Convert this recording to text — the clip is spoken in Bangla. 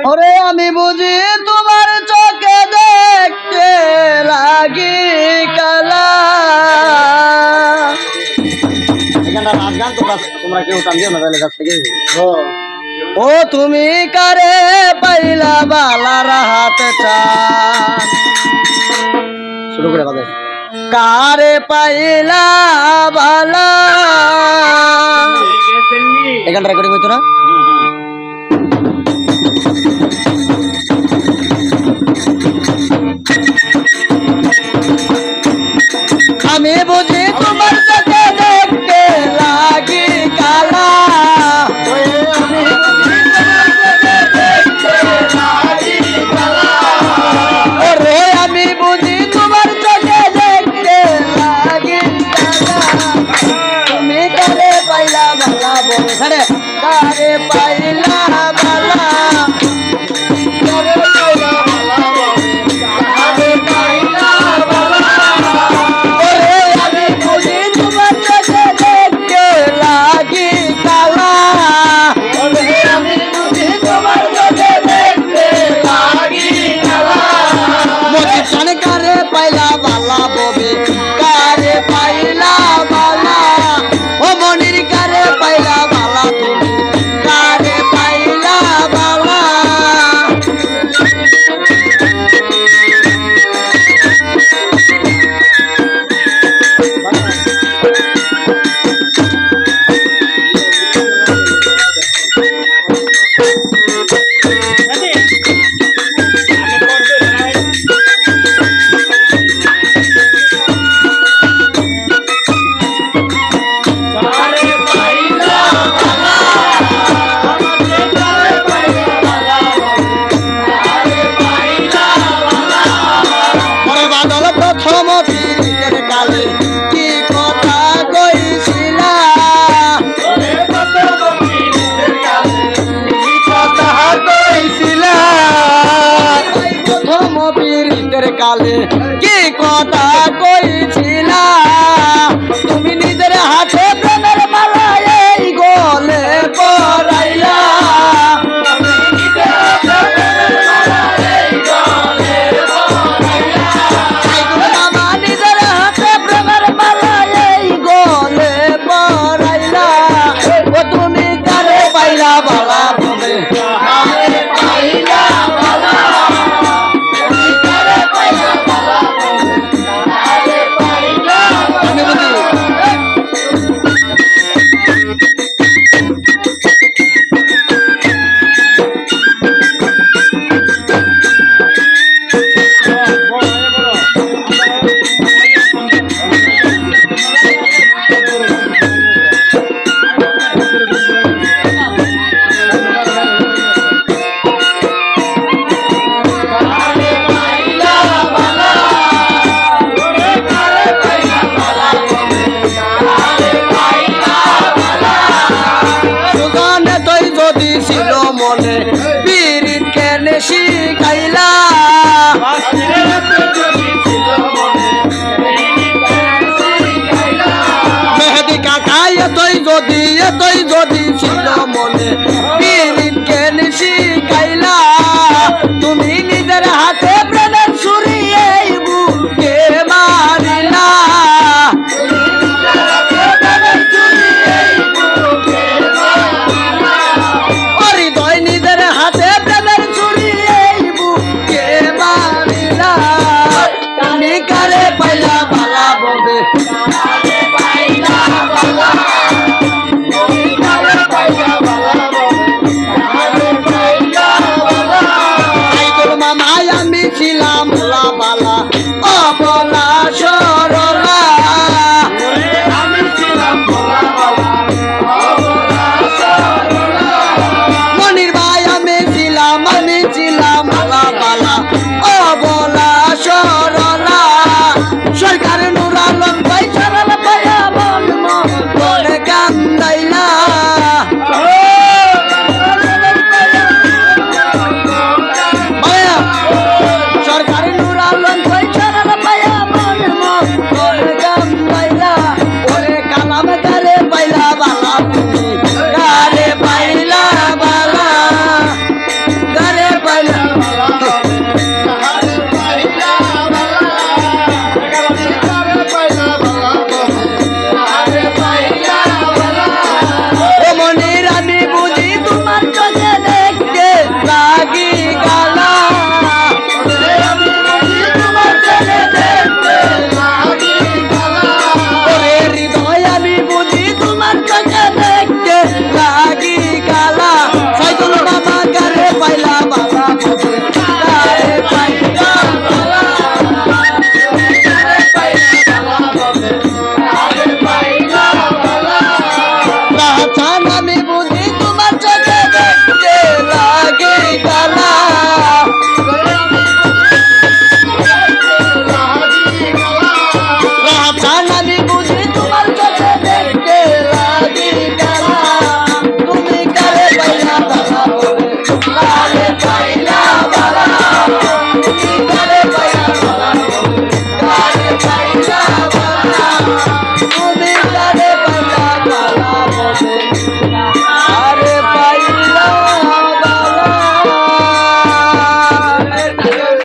ওরে আমি বুঝি তোমার চোখে দেখতে লাগি কালা। এখানটা নাচ গান তো তোমরা কেউ টান দিও না তাহলে কাছ থেকে। ও তুমি কারে পাইলা বালার হাতে চান, শুরু করে বাজাই। কারে পাইলা বালা। এখানটা রেকর্ডিং হইতো না? আমি বুঝি তোমার চোখে দেখতে লাগি কালা। ওরে আমি বুঝি তোমার চোখে দেখতে লাগি কালা। তুমি কারে পাইলা বালা বলে ছাড়ে, কারে পাইলা বালা। কালে কি কথা কইছিলা, তুমি নিজের হাতে প্রেমের মালা এই গলে পরাইলা। মামা নিজের হাতে প্রেমের মালা এই গলে পরাইলা। ও তুমি কারে পাইলা বালা বলে, কারে পাইলা বালা। ছিল মনে পীড়িত কেন শিখাইলা।